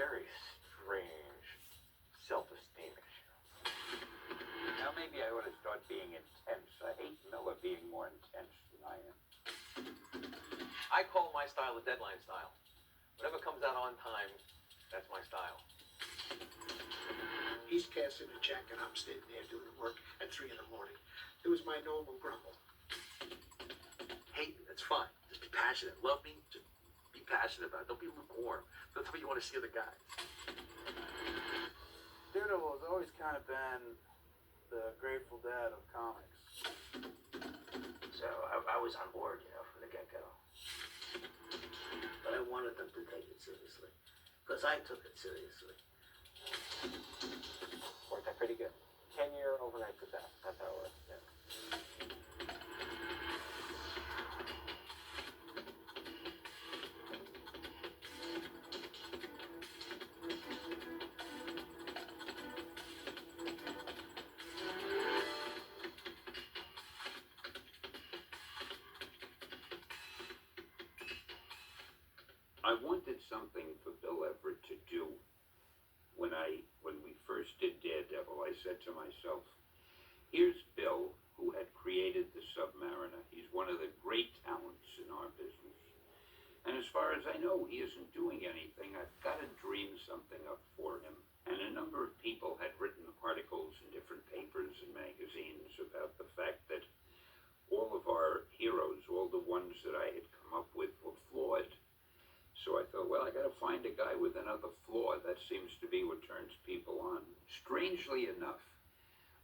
very strange self-esteem issue. Now maybe I ought to start being intense. I hate Miller being more intense than I am. I call my style the deadline style. Whatever comes out on time, that's my style. He's cashing a check and I'm sitting there doing the work at 3 in the morning. It was my normal grumble. Hate me, that's fine. Just be passionate. Love me, just be passionate about it. Don't be lukewarm. Don't tell me you want to see other guys. Daredevil has always kind of been the Grateful Dead of comics. So I was on board, from the get-go. But I wanted them to take it seriously, because I took it seriously. Worked out pretty good. 10-year overnight success. That's how it works. Yeah. I wanted something for Bill Everett to do. When we first did Daredevil, I said to myself, here's Bill, who had created the Submariner. He's one of the great talents in our business. And as far as I know, he isn't doing anything. I've got to dream something up for him. And a number of people had written articles in different papers and magazines about the fact that all of our heroes, all the ones that I had come up with, were flawed. So I thought, well, I got to find a guy with another flaw. That seems to be what turns people on. Strangely enough,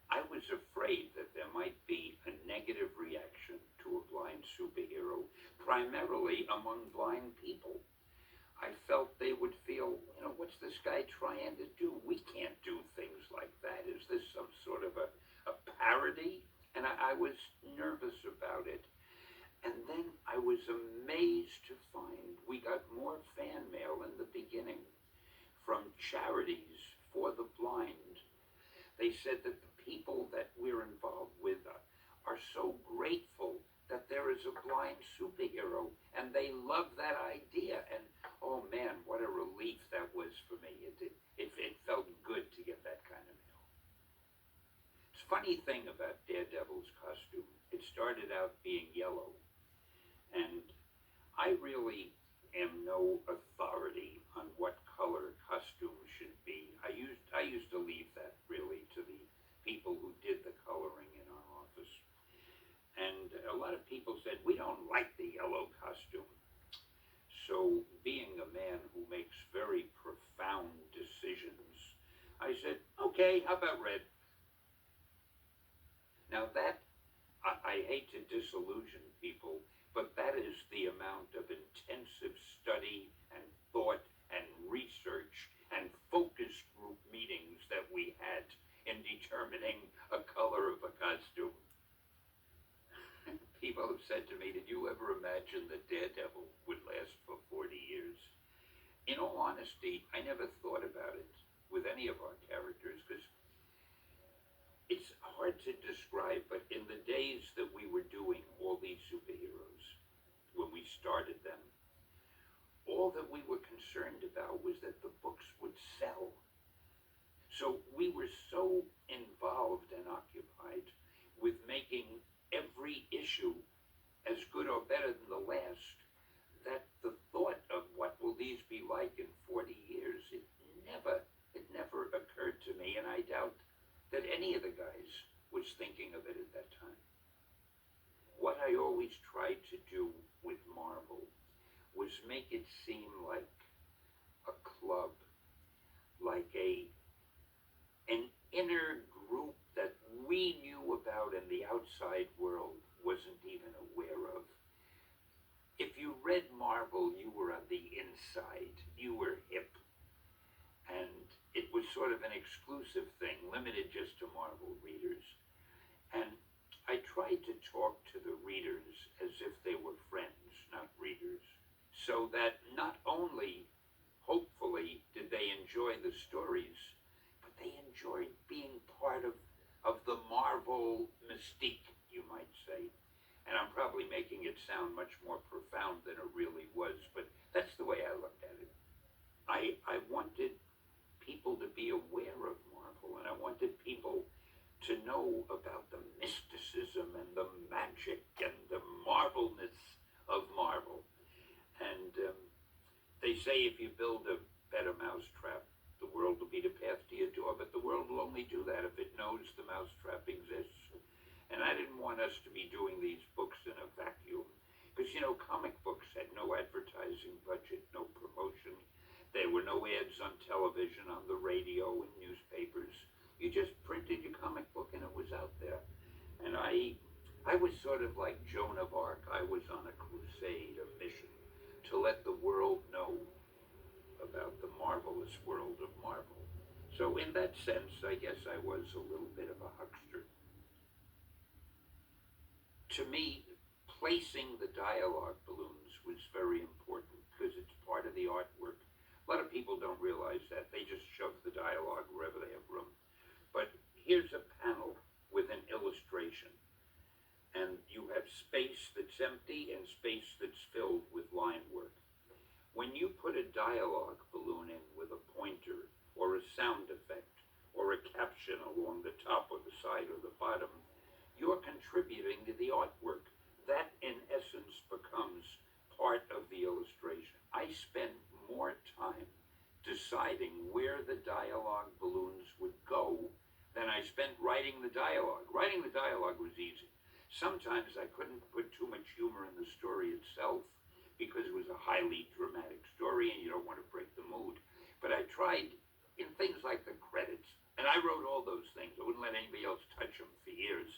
I was afraid that there might be a negative reaction to a blind superhero, primarily among blind people. I felt they would feel, what's this guy trying to do? We can't do things like that. Is this some sort of a parody? And I was nervous about it. And then I was amazed to find we got more fan mail in the beginning from charities for the blind. They said that the people that we're involved with are so grateful that there is a blind superhero, and they love that idea. And oh man, what a relief that was for me. It felt good to get that kind of mail. It's a funny thing about Daredevil's costume. It started out being yellow. And I really am no authority on what color costumes should be. I used to leave that really to the people who did the coloring in our office. And a lot of people said, we don't like the yellow costume. So being a man who makes very profound decisions, I said, okay, how about red? Now that, I hate to disillusion people, but that is the amount of intensive study and thought and research and focus group meetings that we had in determining a color of a costume. People have said to me, did you ever imagine that Daredevil would last for 40 years? In all honesty, I never thought about it with any of our characters, because it's hard to describe, but in the days that we were doing all these superheroes, when we started them, all that we were concerned about was that the books would sell. So we were so involved and occupied with making every issue as good or better than the last, that the thought of what will these be like in 40 years, it never occurred to me, and I doubt that any of the guys was thinking of it at that time. What I always tried to do with Marvel was make it seem like a club, like an inner group that we knew about and the outside world wasn't even aware of. If you read Marvel, you were on the inside, you were hip, and it was sort of an exclusive thing, limited just to Marvel readers. And I tried to talk to the readers as if they were friends, not readers, so that not only, hopefully, did they enjoy the stories, but they enjoyed being part of the Marvel mystique, you might say. And I'm probably making it sound much more profound than it really was, but that's the way I looked at it. I wanted to know about the mysticism and the magic and the marvelness of Marvel. And they say if you build a better mousetrap, the world will be the path to your door, but the world will only do that if it knows the mousetrap exists. And I didn't want us to be doing these books in a vacuum, because, you know, comic books had no advertising budget, no promotion. There were no ads on television, on the radio, and newspapers. You just printed your comic book and it was out there. And I was sort of like Joan of Arc. I was on a crusade, a mission to let the world know about the marvelous world of Marvel. So in that sense, I guess I was a little bit of a huckster. To me, placing the dialogue balloons was very important because it's part of the artwork. A lot of people don't realize that. They just shove the dialogue wherever they have room. But here's a panel with an illustration. And you have space that's empty and space that's filled with line work. When you put a dialogue balloon in with a pointer or a sound effect or a caption along the top or the side or the bottom, you're contributing to the artwork. That, in essence, becomes part of the illustration. I spent more time deciding where the dialogue balloons would go than I spent writing the dialogue. Writing the dialogue was easy. Sometimes I couldn't put too much humor in the story itself because it was a highly dramatic story and you don't want to break the mood. But I tried in things like the credits, and I wrote all those things. I wouldn't let anybody else touch them for years.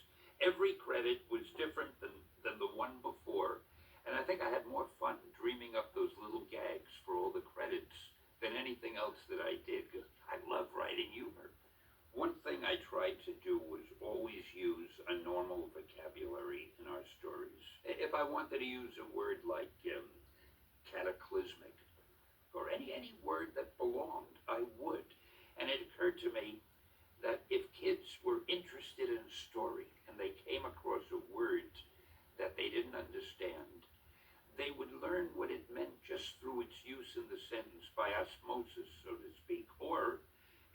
Every credit was different than the one before, and I think I had more fun dreaming up those little gags for all the credits than anything else that I did, because I love writing humor. One thing I tried to do was always use a normal vocabulary in our stories. If I wanted to use a word like cataclysmic, or any word that belonged, I would. And it occurred to me that if kids were interested in a story and they came across a word that they didn't understand, they would learn what it meant just through its use in the sentence by osmosis, so to speak. Or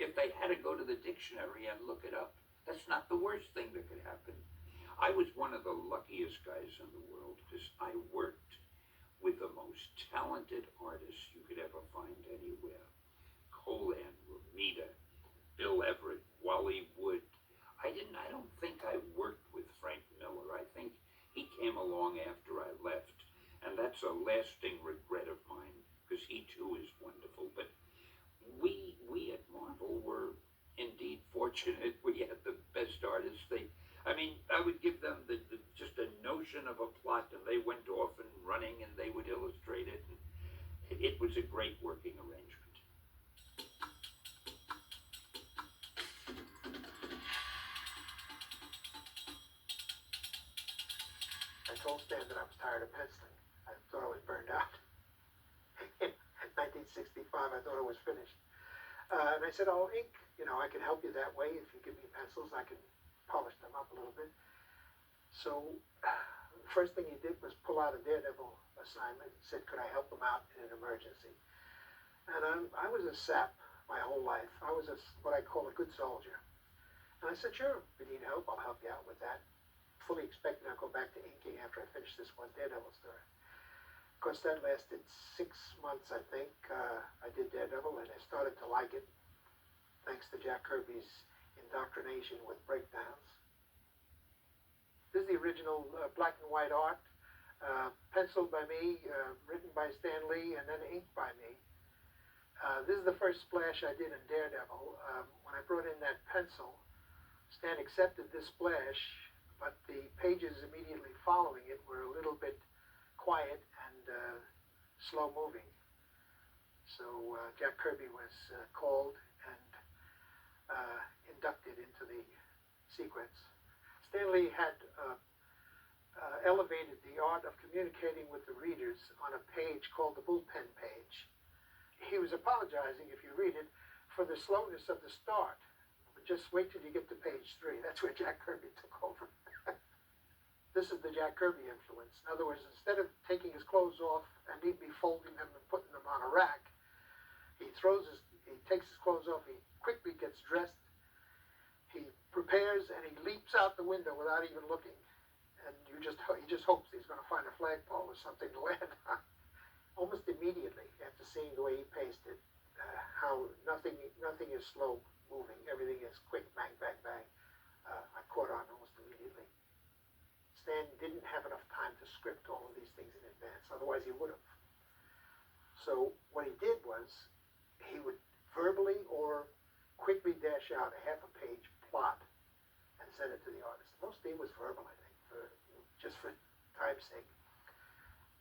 if they had to go to the dictionary and look it up, that's not the worst thing that could happen. I was one of the luckiest guys in the world because I worked with the most talented artists you could ever find anywhere. Colan, Romita, Bill Everett, Wally Wood. I don't think I worked with Frank Miller. I think he came along after I left. And that's a lasting regret of mine because he too is wonderful. But we at Marvel were indeed fortunate. We had the best artists. I would give them just a notion of a plot, and they went off and running, and they would illustrate it. And it was a great working arrangement. I told Stan that I was tired of penciling. I thought I was burned out. In 1965, I thought I was finished. And I said, oh, ink, I can help you that way. If you give me pencils, I can polish them up a little bit. So the first thing he did was pull out a Daredevil assignment. He said, could I help him out in an emergency? And I was a sap my whole life. I was what I call a good soldier. And I said, sure, if you need help, I'll help you out with that. Fully expecting I'll go back to inking after I finish this one Daredevil story. Of course, that lasted 6 months, I think. I did Daredevil, and I started to like it, thanks to Jack Kirby's indoctrination with breakdowns. This is the original black and white art, penciled by me, written by Stan Lee, and then inked by me. This is the first splash I did in Daredevil. When I brought in that pencil, Stan accepted this splash, but the pages immediately following it were a little bit quiet and slow moving. So Jack Kirby was called and inducted into the sequence. Stan Lee had elevated the art of communicating with the readers on a page called the bullpen page. He was apologizing, if you read it, for the slowness of the start. But just wait till you get to page 3. That's where Jack Kirby took over. This is the Jack Kirby influence. In other words, instead of taking his clothes off and neatly folding them and putting them on a rack, he takes his clothes off, he quickly gets dressed, he prepares and he leaps out the window without even looking. And he just hopes he's going to find a flagpole or something to land on. Almost immediately, after seeing the way he paced it, how nothing is slow moving, everything is quick, bang, bang, bang. I caught on almost immediately. Stan didn't have enough time to script all of these things in advance, otherwise he would have. So what he did was, he would verbally or quickly dash out a half a page plot and send it to the artist. Mostly it was verbal, I think, just for time's sake.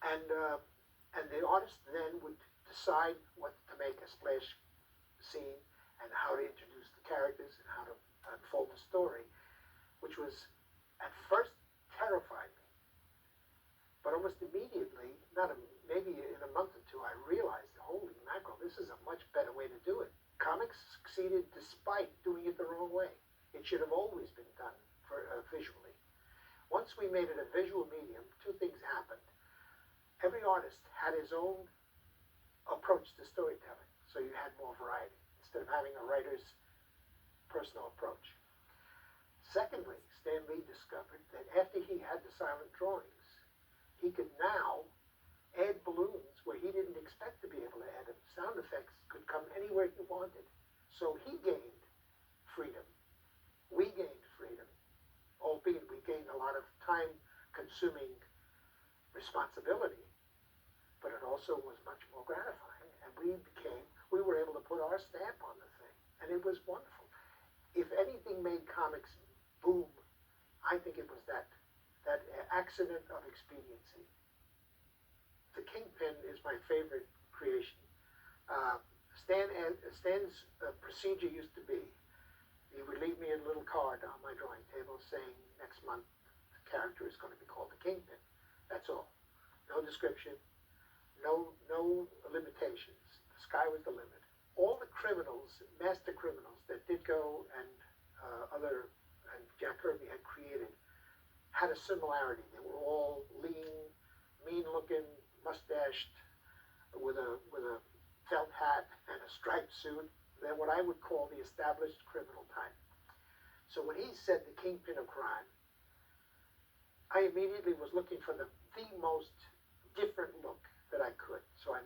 And the artist then would decide what to make a splash scene and how to introduce the characters and how to unfold the story, which was at first terrified me. But almost immediately, maybe in a month or two, I realized, holy mackerel, this is a much better way to do it. Comics succeeded despite doing it the wrong way. It should have always been done visually. Once we made it a visual medium, two things happened. Every artist had his own approach to storytelling, so you had more variety, instead of having a writer's personal approach. Secondly, Stan Lee discovered that after he had the silent drawings, he could now add balloons where he didn't expect to be able to add them. Sound effects could come anywhere he wanted. So he gained freedom. We gained freedom, albeit we gained a lot of time-consuming responsibility, but it also was much more gratifying, and we were able to put our stamp on the thing, and it was wonderful. If anything made comics boom, I think it was that accident of expediency. The Kingpin is my favorite creation. Stan's procedure used to be, he would leave me a little card on my drawing table saying, next month the character is going to be called the Kingpin. That's all. No description, no limitations. The sky was the limit. All the criminals, master criminals that Ditko and Jack Kirby had created had a similarity. They were all lean, mean-looking, mustached, with a felt hat and a striped suit. They're what I would call the established criminal type. So when he said the Kingpin of crime, I immediately was looking for the most different look that I could. So I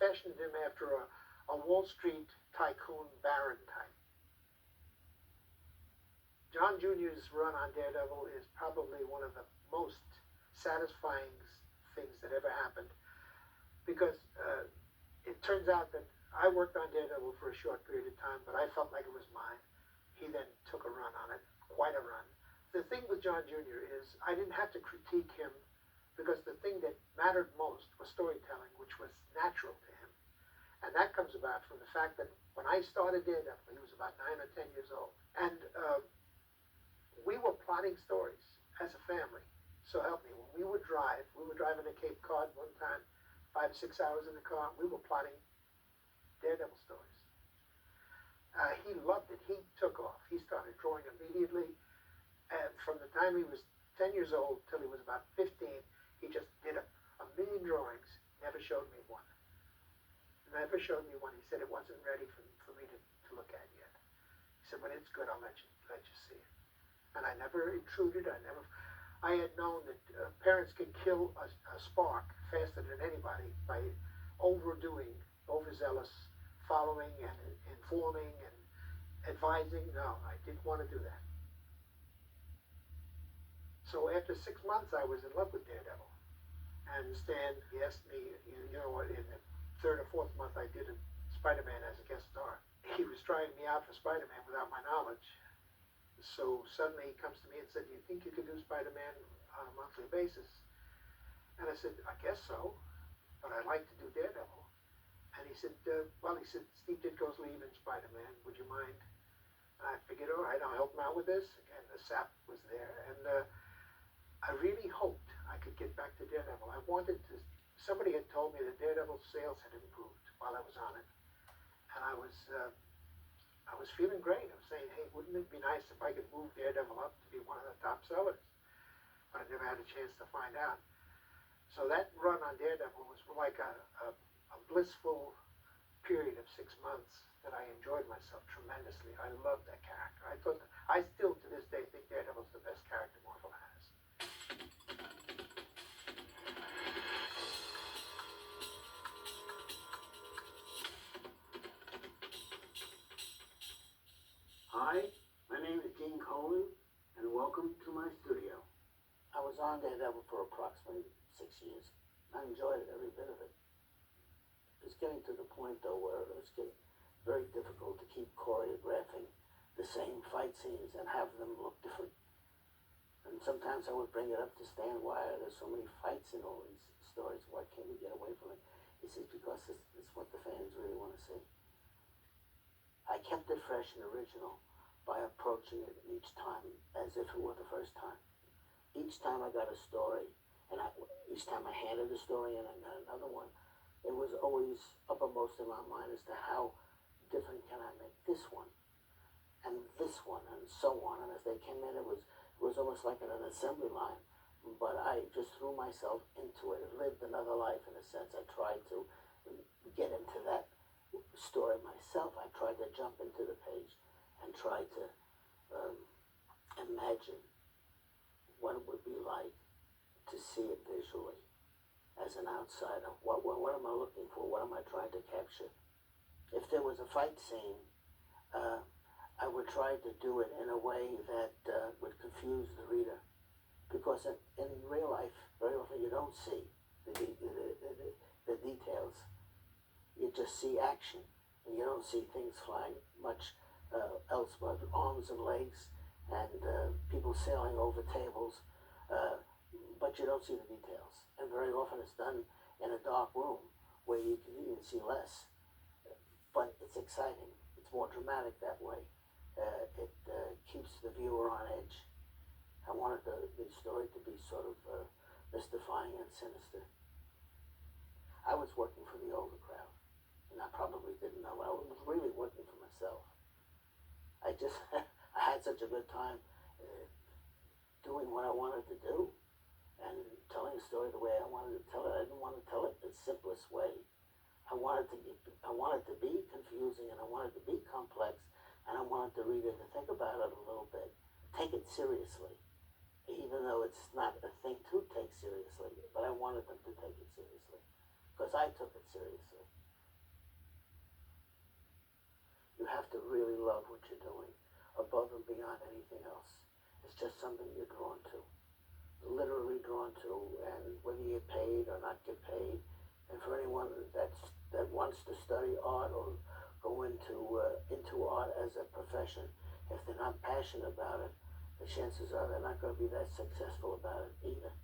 fashioned him after a Wall Street tycoon baron type. John Jr.'s run on Daredevil is probably one of the most satisfying things that ever happened, because it turns out that I worked on Daredevil for a short period of time, but I felt like it was mine. He then took a run on it, quite a run. The thing with John Jr. is I didn't have to critique him, because the thing that mattered most was storytelling, which was natural to him. And that comes about from the fact that when I started Daredevil, he was about 9 or 10 years old. And we were plotting stories as a family. So help me, when we were driving to Cape Cod one time, 5 or 6 hours in the car, we were plotting Daredevil stories. He loved it. He took off. He started drawing immediately. And from the time he was 10 years old till he was about 15, he just did a million drawings, never showed me one. Never showed me one. He said it wasn't ready for me to look at yet. He said, when it's good, I'll let you see it. And I never intruded. I had known that parents can kill a spark faster than anybody by overzealous following and informing and advising. No, I didn't want to do that. So after 6 months, I was in love with Daredevil. And Stan, he asked me, you know what, in the third or fourth month, I did a Spider-Man as a guest star. He was trying me out for Spider-Man without my knowledge. So suddenly he comes to me and said, do you think you could do Spider-Man on a monthly basis? And I said, I guess so, but I'd like to do Daredevil. And he said, Steve Ditko's leaving Spider-Man, would you mind? And I figured, all right, I'll help him out with this. Again, the sap was there. And I really hoped I could get back to Daredevil. Somebody had told me that Daredevil's sales had improved while I was on it. And I was feeling great. I was saying, hey, wouldn't it be nice if I could move Daredevil up to be one of the top sellers? But I never had a chance to find out. So that run on Daredevil was like a blissful period of 6 months that I enjoyed myself tremendously. I loved that character. I still to this day think Daredevil's the best character Marvel has. Hi, my name is Gene Colan, and welcome to my studio. I was on Daredevil for approximately 6 years. I enjoyed it, every bit of it. It was getting to the point, though, where it was getting very difficult to keep choreographing the same fight scenes and have them look different. And sometimes I would bring it up to Stan, why are there so many fights in all these stories? Why can't we get away from it? He says, because it's what the fans really want to see. I kept it fresh and original by approaching it each time as if it were the first time. Each time I got a story, and each time I handed a story and I got another one, it was always uppermost in my mind as to how different can I make this one, and so on. And as they came in, it was almost like an assembly line. But I just threw myself into it. It lived another life in a sense. I tried to get into that story myself. I tried to jump into the page and try to imagine what it would be like to see it visually as an outsider. What am I looking for? What am I trying to capture? If there was a fight scene, I would try to do it in a way that would confuse the reader. Because in real life, very often you don't see the details. You just see action, and you don't see things flying much else but arms and legs and people sailing over tables. But you don't see the details. And very often it's done in a dark room where you can even see less. But it's exciting. It's more dramatic that way. It keeps the viewer on edge. I wanted the story to be sort of mystifying and sinister. I was working for the older crowd, and I probably didn't know. I was really working for myself. I had such a good time doing what I wanted to do and telling a story the way I wanted to tell it. I didn't want to tell it the simplest way. I wanted to be confusing, and I wanted to be complex, and I wanted the reader to think about it a little bit, take it seriously, even though it's not a thing to take seriously. But I wanted them to take it seriously because I took it seriously. You have to really love what you're doing above and beyond anything else. It's just something you're drawn to, literally drawn to, and whether you get paid or not get paid. And for anyone that wants to study art or go into art as a profession, if they're not passionate about it, the chances are they're not going to be that successful about it either.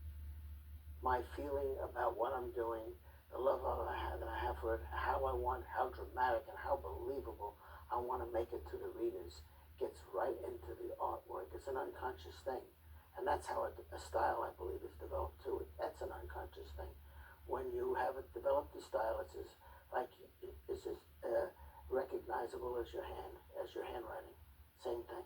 My feeling about what I'm doing, the love that I have for it, how dramatic and how believable I want to make it to the readers, gets right into the artwork. It's an unconscious thing. And that's how a style, I believe, is developed too. That's an unconscious thing. When you have developed a style, it's as recognizable as your handwriting. Same thing.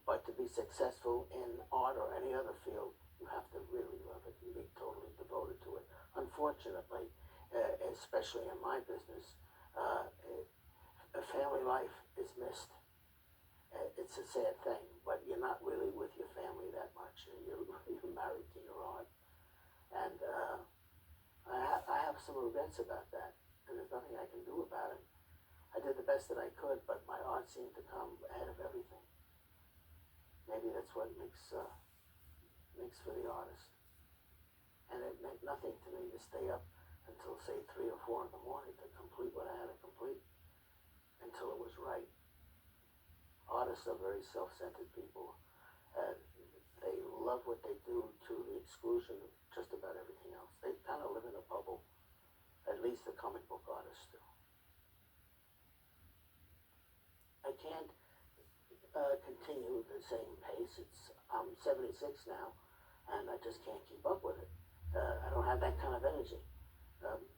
But to be successful in art or any other field, you have to really love it and be totally devoted to it. Unfortunately, especially in my business, a family life is missed. It's a sad thing, but you're not really with your family that much. You're married to your art. And I have some regrets about that, and there's nothing I can do about it. I did the best that I could, but my art seemed to come ahead of everything. Maybe that's what makes for the artist. And it meant nothing to me to stay up until, say, 3 or 4 in the morning to complete what I had to complete until it was right. Artists are very self-centered people. They love what they do to the exclusion of just about everything else. They kind of live in a bubble. At least the comic book artists do. I can't continue the same pace. I'm 76 now, and I just can't keep up with it. I don't have that kind of energy,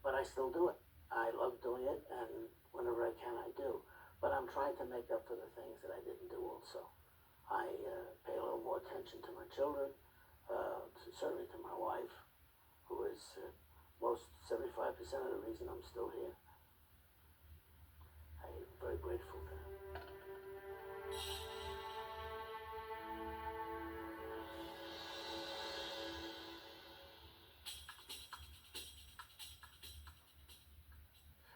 but I still do it. I love doing it, and whenever I can, I do. But I'm trying to make up for the things that I didn't do also. I pay a little more attention to my children, certainly to my wife, who is 75% of the reason I'm still here. very grateful for that.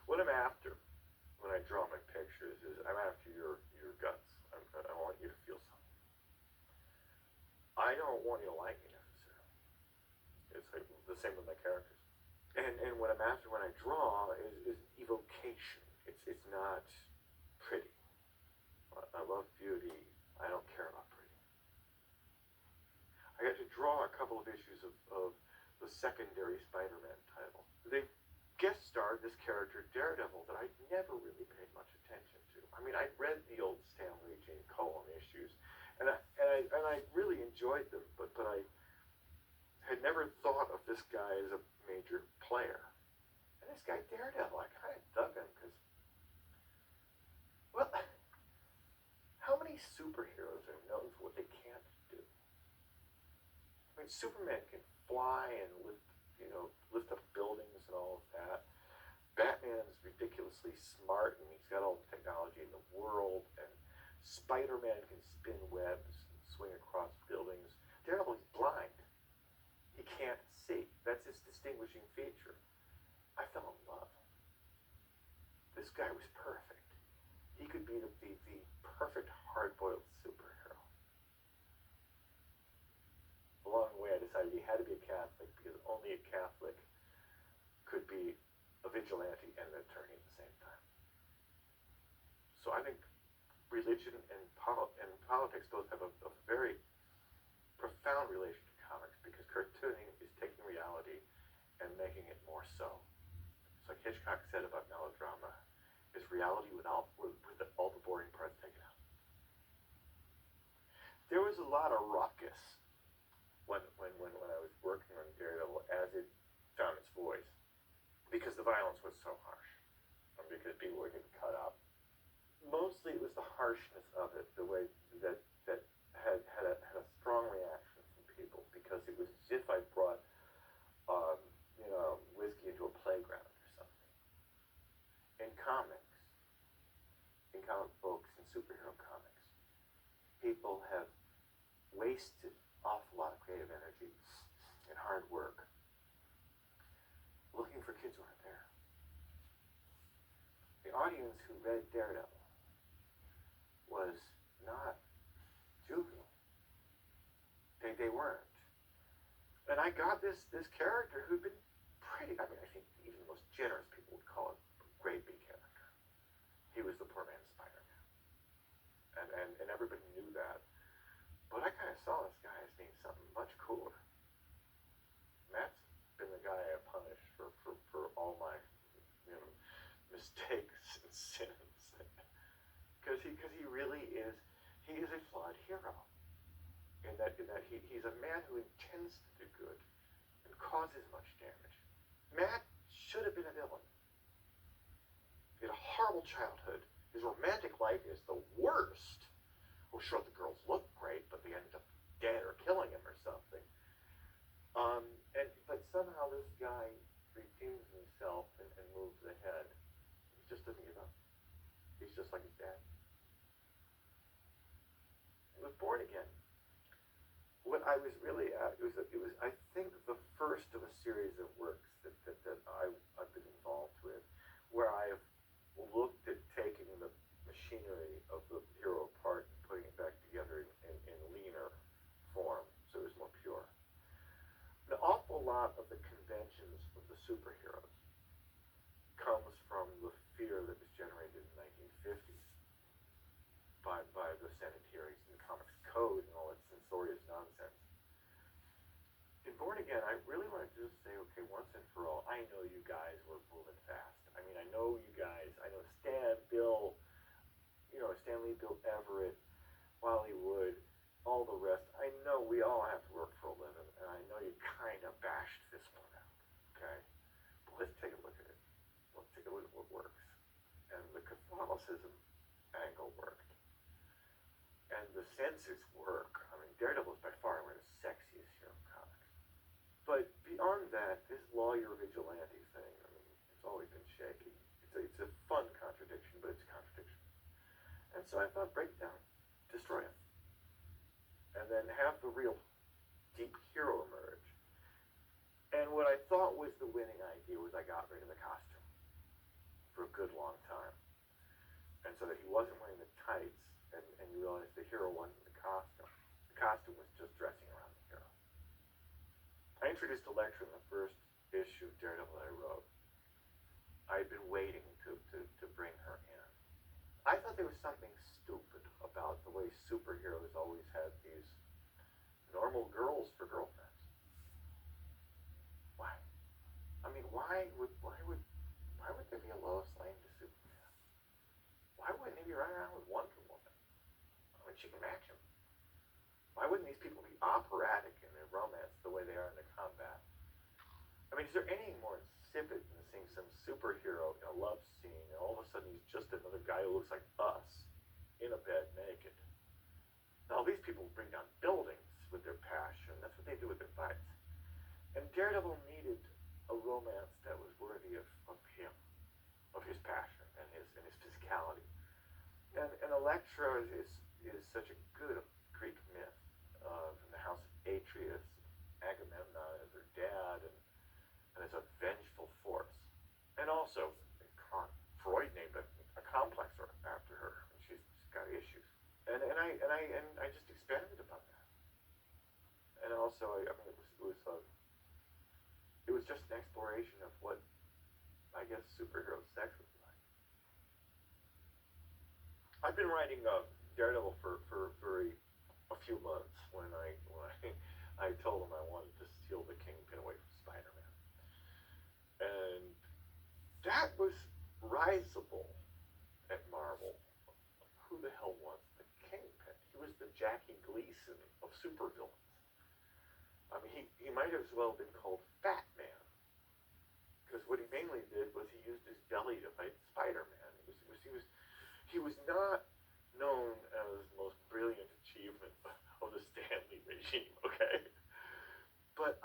What I'm after when I draw my pictures is I'm after your guts. I want you to feel something. I don't want you to like me necessarily. It's like the same with my characters. And what I'm after when I draw is evocation. It's not pretty. I love beauty. I don't care about pretty. I got to draw a couple of issues of the secondary Spider-Man title. They guest starred this character, Daredevil, that I never really paid much attention to. I mean, I read the old Stan Lee, Gene Colan issues, and I really enjoyed them, but I had never thought of this guy as a major player. And this guy, Daredevil, I kind of dug him because, well, how many superheroes are known for what they can't do? I mean, Superman can fly and lift up buildings and all of that. Batman's ridiculously smart and he's got all the technology in the world. And Spider-Man can spin webs and swing across buildings. Daredevil, he's blind. He can't see. That's his distinguishing feature. I fell in love. This guy was perfect. He could be the perfect hard-boiled superhero. Along the way, I decided he had to be a Catholic because only a Catholic could be a vigilante and an attorney at the same time. So I think religion and politics both have a very profound relation to comics because cartooning is taking reality and making it more so. It's like Hitchcock said about melodrama, is reality with all the boring parts taken out. There was a lot of ruckus when I was working on Daredevil as it found its voice because the violence was so harsh and because people were getting cut up. Mostly it was the harshness of it, the way that had a strong reaction from people because it was as if I brought whiskey into a playground or something. In comics, in comic books, in superhero comics, people have wasted an awful lot of creative energy and hard work looking for kids who aren't there. The audience who read Daredevil was not juvenile. They weren't. And I got this character who'd been pretty, I think even the most generous people would call it a grade B character. He was the poor man's Spider-Man. And everybody knew that. But I kind of saw this guy as being something much cooler. Matt's been the guy I punished for all my mistakes and sins. Because he really is, he is a flawed hero. In that he's a man who intends to do good and causes much damage. Matt should have been a villain. He had a horrible childhood. His romantic life is the worst. Well, sure, the girls look great, but they ended up dead or killing him or something. But somehow this guy redeems himself and moves ahead. He just doesn't give up. He's just like his dad. He was born again. What I was really at, it was I think the first of a series of works that I've been involved with, where I've looked at taking the machinery of the hero apart and putting it back together in leaner form, so it was more pure. An awful lot of the conventions of the superheroes comes from the fear that was generated in the 1950s by the Senate hearings and the Comics Code and all that censorious nonsense. In Born Again, I really wanted to just say, okay, once and for all, I know you guys were moving fast. I mean, I know you guys, I know Stan Lee, Bill Everett, Wally Wood, all the rest. I know we all have to work for a living, and I know you kind of bashed this one out, okay? But let's take a look at it. Let's take a look at what works. And the Catholicism angle worked. And the censors work. I mean, Daredevil is by far one of the sexiest hero comics. But beyond that, this lawyer vigilante thing, I mean, it's always been shaky. It's a fun contradiction, but it's a contradiction. And so I thought, break it down, destroy it, and then have the real deep hero emerge. And what I thought was the winning idea was I got rid of the costume for a good long time. And so that he wasn't wearing the tights, and you realize the hero wasn't the costume. The costume was just dressing around the hero. I introduced Elektra in the first issue of Daredevil that I wrote. I'd been waiting to bring her in. I thought there was something stupid about the way superheroes always had these normal girls for girlfriends. Why? I mean, why would there be a Lois Lane to Superman? Why wouldn't he be running around with Wonder Woman? I mean, she can match him. Why wouldn't these people be operatic in their romance the way they are in their combat? I mean, is there anything more insipid than seeing some superhero in a love scene and all of a sudden he's just another guy who looks like us in a bed naked? Now, these people bring down buildings with their passion. That's what they do with their fights. And Daredevil needed a romance that was worthy of him, of his passion and his physicality. And Elektra is such a good Greek myth from the house of Atreus. Agamemnon is her dad, and as a vengeful force. And also, Freud named a complex after her, and she's got issues. And I just expanded upon that. And also, I mean, it was just an exploration of what I guess superhero sex would be like. I've been writing Daredevil for a few months when I told him I wanted to steal the Kingpin away from Spider-Man. And that was risible at Marvel. Who the hell wants the Kingpin? He was the Jackie Gleason of supervillains. I mean, he might as well have been called Fat Man. Because what he mainly did was he used his belly to fight Spider-Man. He was not known as the most brilliant achievement of the Stanley regime, okay? But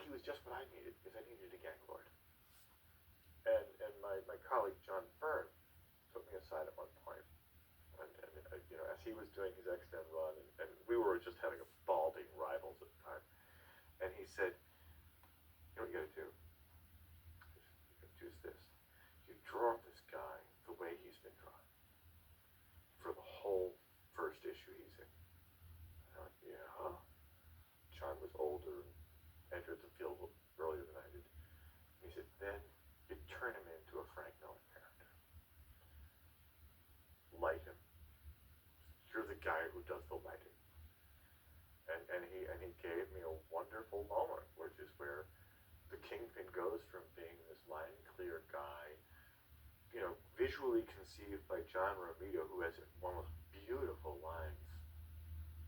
he was just what I needed, because I needed a gang lord. And my colleague John Byrne took me aside at one point, and you know, as he was doing his X-Men run, and we were just having a ball being rivals at the time, and he said, you know what you gotta do? You gotta do this. You draw this guy the way he's been drawn for the whole first issue he's in. And I went, yeah. John was older and entered the field earlier than I did. And he said, then you turn him into a Frank Miller character. Light him. You're the guy who does the lighting. And he gave me a wonderful moment, which is where the Kingpin goes from being this line clear guy, you know, visually conceived by John Romita, who has one of the most beautiful lines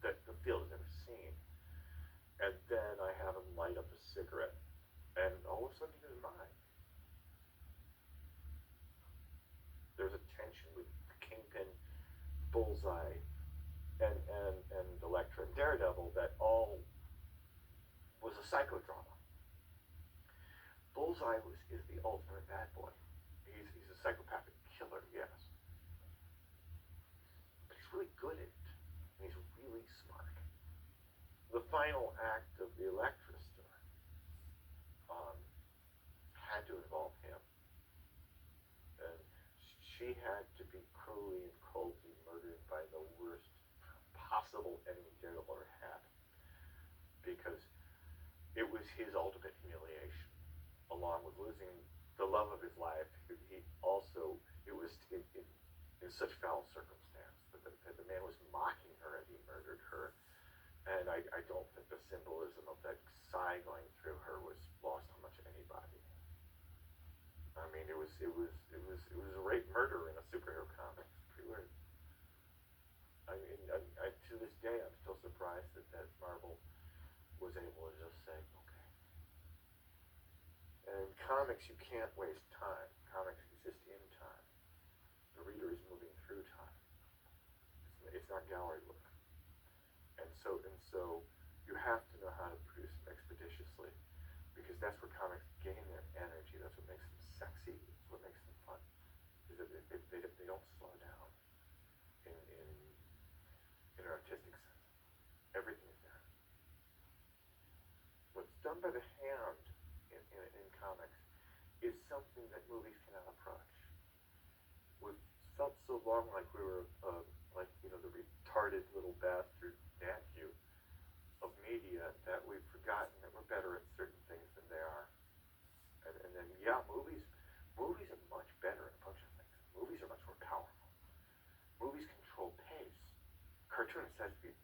that the field has ever seen. And then I have him light up a cigarette, and all of a sudden he was mine. There's a tension with the Kingpin, Bullseye, and Elektra and Daredevil that all was a psychodrama. Bullseye is the ultimate bad boy. He's a psychopathic killer, yes. But he's really good at it. And he's really smart. The final act of the Elektra story had to involve him. And she had to be cruelly and coldly murdered by the worst possible enemy Daredevil ever had. Because it was his ultimate humiliation. Along with losing the love of his life, he also, it was in such foul circumstance that the man was mocking her as he murdered her. And I don't think the symbolism of that sigh going through her was lost on much anybody. I mean, it was a rape murder in a superhero comic. It's pretty weird. I mean, to this day, I'm still surprised that Marvel was able to just say, okay. And in comics, you can't waste time. Comics exist in time. The reader is moving through time. It's not gallery work. And so you have to know how to produce them expeditiously, because that's where comics gain their energy. That's what makes them sexy. That's what makes them fun. Is that they don't slow down in artistic sense. Everything is there. What's done by the hand in comics is something that movies cannot approach. We've felt so long like we were, like, the retarded little bastard nephew of media that we've forgotten that we're better at certain things than they are. And then, yeah, movies are much better at a bunch of things. Movies are much more powerful. Movies control pace. Cartoonists has to be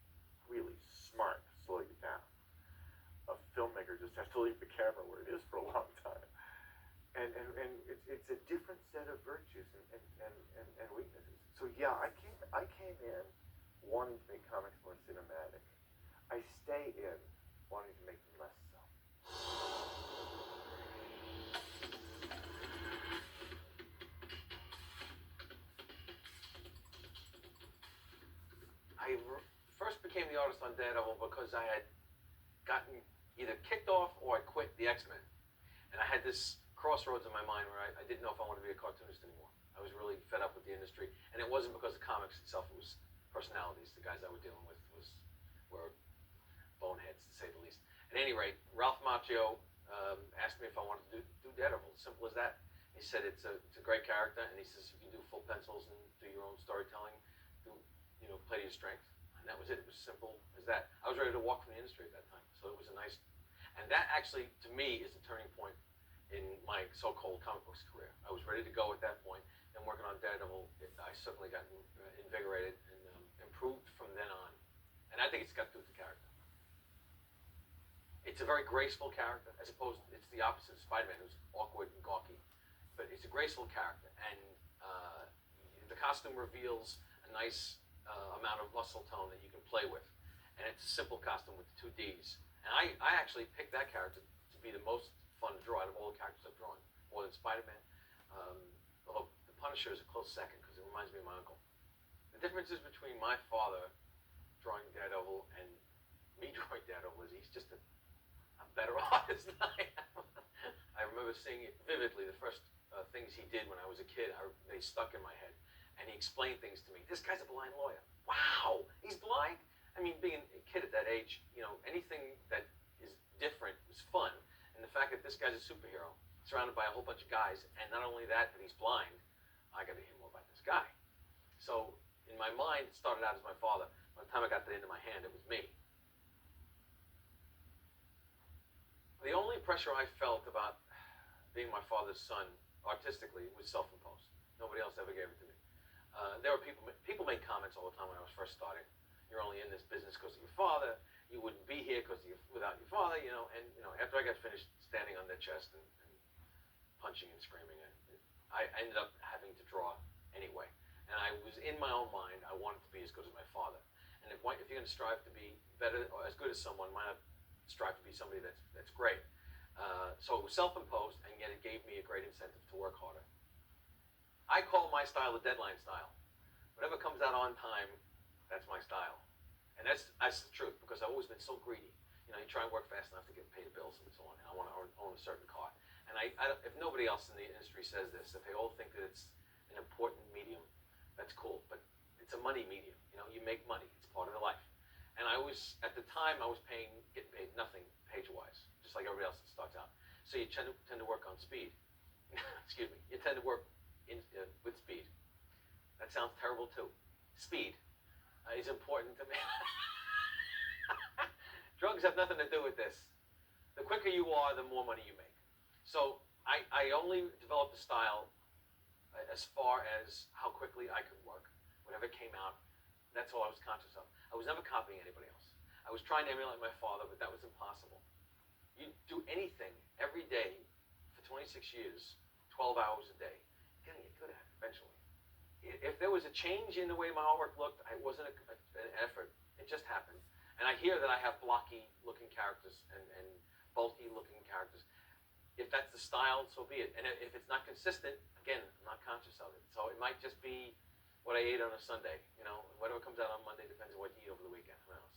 really smart to slow you down. A filmmaker just has to leave the camera where it is for a long time. And it's a different set of virtues and weaknesses. So yeah, I came in wanting to make comics more cinematic. I stay in wanting to make them less so. First became the artist on Daredevil because I had gotten either kicked off or I quit the X-Men. And I had this crossroads in my mind where I didn't know if I wanted to be a cartoonist anymore. I was really fed up with the industry. And it wasn't because of comics itself, it was personalities. The guys I was dealing with were boneheads, to say the least. At any rate, Ralph Macchio asked me if I wanted to do Daredevil. Simple as that. He said it's a great character, and he says you can do full pencils and do your own storytelling, play to your strength. And that was it. It was simple as that. I was ready to walk from the industry at that time. So it was a nice, and that actually, to me, is the turning point in my so-called comic books career. I was ready to go at that point, and working on Daredevil, I certainly got invigorated and improved from then on. And I think it's got to do with the character. It's a very graceful character, as opposed to, it's the opposite of Spider-Man, who's awkward and gawky. But it's a graceful character, and the costume reveals a nice amount of muscle tone that you can play with. And it's a simple costume with 2 Ds. And I actually picked that character to be the most fun to draw out of all the characters I've drawn, more than Spider-Man. Although the Punisher is a close second because it reminds me of my uncle. The differences between my father drawing Daredevil and me drawing Daredevil is he's just a better artist than I am. I remember seeing it vividly. The first things he did when I was a kid, they stuck in my head. And he explained things to me. This guy's a blind lawyer. Wow, he's blind? I mean, being a kid at that age, anything that is different is fun. And the fact that this guy's a superhero, surrounded by a whole bunch of guys, and not only that, but he's blind, I got to hear more about this guy. So, in my mind, it started out as my father. By the time I got that into my hand, it was me. The only pressure I felt about being my father's son, artistically, was self-imposed. Nobody else ever gave it to me. There were people made comments all the time when I was first starting. You're only in this business because of your father. You wouldn't be here without your father, And after I got finished standing on their chest and punching and screaming, I ended up having to draw anyway. And I was in my own mind, I wanted to be as good as my father. And if you're going to strive to be better or as good as someone, why not strive to be somebody that's great? So it was self-imposed, and yet it gave me a great incentive to work harder. I call my style the deadline style. Whatever comes out on time, that's my style. And that's the truth, because I've always been so greedy. You try and work fast enough to pay the bills and so on, and I want to own a certain car. And if nobody else in the industry says this, if they all think that it's an important medium, that's cool. But it's a money medium. You make money. It's part of the life. And at the time, I was getting paid nothing page-wise, just like everybody else that starts out. So you tend to work on speed. Excuse me. You tend to work with speed. That sounds terrible too. Speed is important to me. Drugs have nothing to do with this. The quicker you are, the more money you make. So I only developed a style as far as how quickly I could work. Whatever came out, that's all I was conscious of. I was never copying anybody else. I was trying to emulate my father, but that was impossible. You do anything every day for 26 years, 12 hours a day, you're going to get good at it eventually. If there was a change in the way my artwork looked, it wasn't an effort. It just happened. And I hear that I have blocky-looking characters and bulky-looking characters. If that's the style, so be it. And if it's not consistent, again, I'm not conscious of it. So it might just be what I ate on a Sunday. Whatever comes out on Monday depends on what you eat over the weekend. Who knows?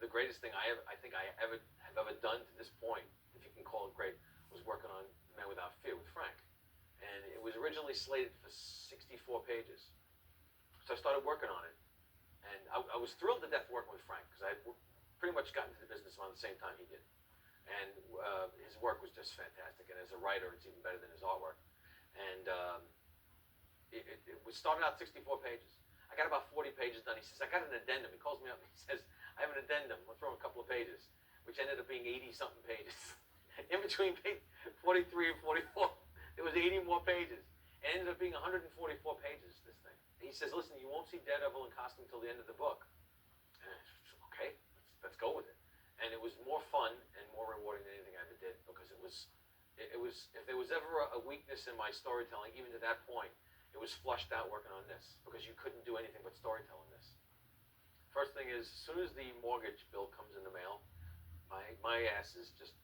The greatest thing I think I have ever done to this point, if you can call it great, was working on Man Without Fear with Frank. And it was originally slated for 64 pages. So I started working on it. And I was thrilled to death working with Frank because I had pretty much got into the business around the same time he did. And his work was just fantastic. And as a writer, it's even better than his artwork. And it was started out 64 pages. I got about 40 pages done. He says, I got an addendum. He calls me up and he says, I have an addendum. I'll throw him a couple of pages, which ended up being 80-something pages. In between page 43 and 44, there was 80 more pages. It ended up being 144 pages, this thing. And he says, listen, you won't see Daredevil in costume until the end of the book. And I said, okay, let's go with it. And it was more fun and more rewarding than anything I ever did because it was, if there was ever a weakness in my storytelling, even to that point, it was flushed out working on this because you couldn't do anything but storytell in this. First thing is, as soon as the mortgage bill comes in the mail, my ass is just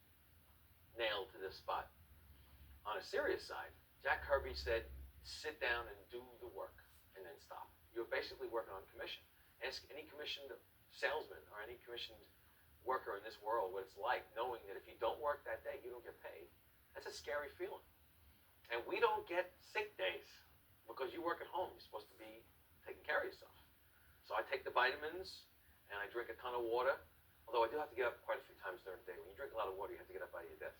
nailed to this spot. On a serious side, Jack Kirby said, sit down and do the work and then stop. You're basically working on commission. Ask any commissioned salesman or any commissioned worker in this world what it's like knowing that if you don't work that day, you don't get paid. That's a scary feeling. And we don't get sick days because you work at home. You're supposed to be taking care of yourself. So I take the vitamins and I drink a ton of water. Although I do have to get up quite a few times during the day. When you drink a lot of water, you have to get up out of your desk.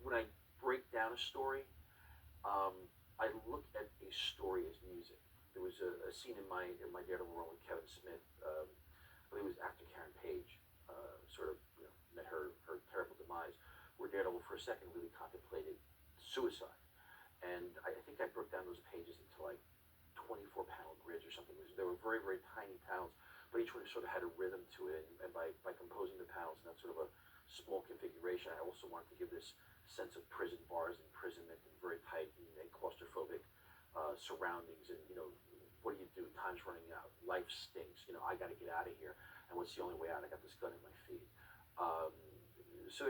When I break down a story, I look at a story as music. There was a scene in my Daredevil role with Kevin Smith. I believe it was actor Karen Page, met her terrible demise, where Daredevil for a second really contemplated suicide. And I think I broke down those pages into like 24 panel grids or something. They were very, very tiny panels, but each one sort of had a rhythm to it. And by composing the panels in that sort of a small configuration, I also wanted to give this sense of prison bars, imprisonment, and very tight and claustrophobic surroundings. And, what do you do? Time's running out. Life stinks. I got to get out of here. And what's the only way out? I got this gun in my feet. So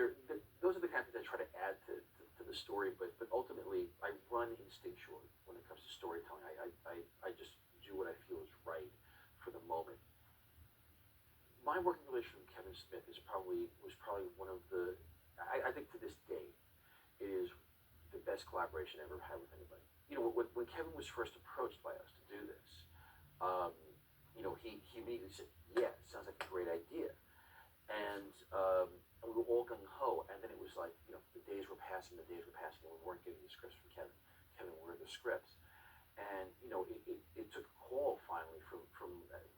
those are the kind of things I try to add to the story, but ultimately I run instinctually when it comes to storytelling. I just do what I feel is right for the moment. My working relationship with Kevin Smith was probably one of the, I think to this day, it is the best collaboration I ever had with anybody. When Kevin was first approached by us to do this, he immediately said, yeah, sounds like a great idea. And we were all gung-ho, and then it was like, the days were passing, and we weren't getting the scripts from Kevin. Kevin ordered the scripts. And, it took a call finally from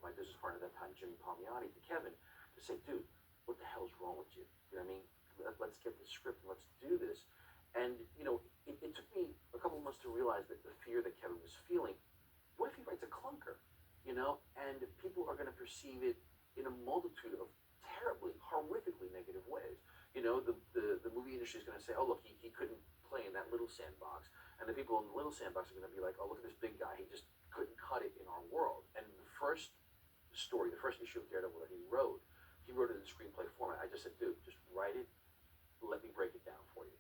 my business partner at that time, Jimmy Palmiotti, to Kevin to say, dude, what the hell's wrong with you? You know what I mean? Let's get this script and let's do this. And, it took me a couple of months to realize that the fear that Kevin was feeling, what if he writes a clunker? And people are going to perceive it in a multitude of terribly, horrifically negative ways. The movie industry is going to say, oh, look, he couldn't play in that little sandbox. And the people in the little sandbox are going to be like, oh, look at this big guy. He just couldn't cut it in our world. And the first story, the first issue of Daredevil that he wrote it in screenplay format. I just said, dude, just write it. Let me break it down for you.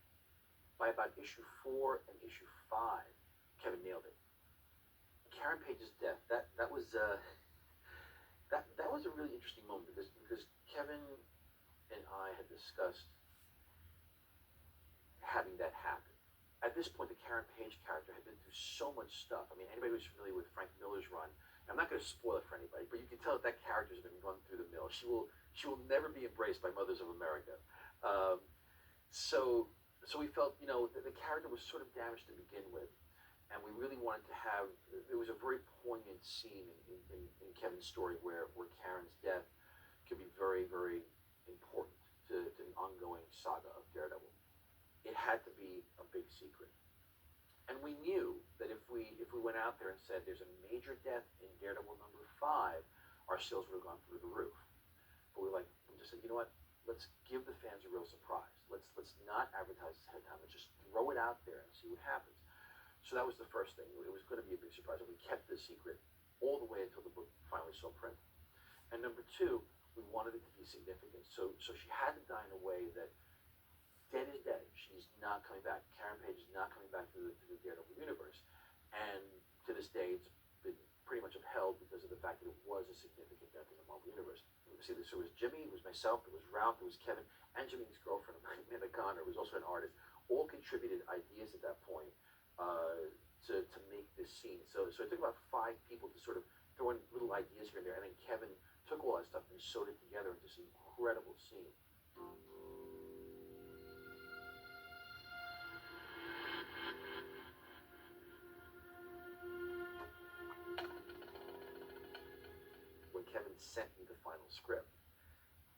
By about issue 4 and issue 5, Kevin nailed it. Karen Page's death, that was a really interesting moment because Kevin and I had discussed having that happen. At this point, the Karen Page character had been through so much stuff. I mean, anybody who's familiar with Frank Miller's run, I'm not going to spoil it for anybody, but you can tell that character's been run through the mill. She will never be embraced by Mothers of America. So we felt, the character was sort of damaged to begin with. And we really wanted to have, there was a very poignant scene in Kevin's story where Karen's death could be very, very important to the ongoing saga of Daredevil. It had to be a big secret. And we knew that if we went out there and said there's a major death in Daredevil number 5, our sales would have gone through the roof. But we just said, you know what? Let's give the fans a real surprise. Let's not advertise this ahead of time. Let's just throw it out there and see what happens. So that was the first thing. It was going to be a big surprise, and we kept the secret all the way until the book finally saw print. And number 2, we wanted it to be significant. So she had to die in a way that dead is dead. She's not coming back. Karen Page is not coming back to the Daredevil universe. And to this day, it's been pretty much upheld because of the fact that it was a significant death in the Marvel universe. see this. So it was Jimmy, it was myself, it was Ralph, it was Kevin, and Jimmy's girlfriend, Amanda Connor, who was also an artist. All contributed ideas at that point to make this scene. So it took about 5 people to sort of throw in little ideas here and there, and then Kevin took all that stuff and sewed it together into this incredible scene. When Kevin sent me the final script,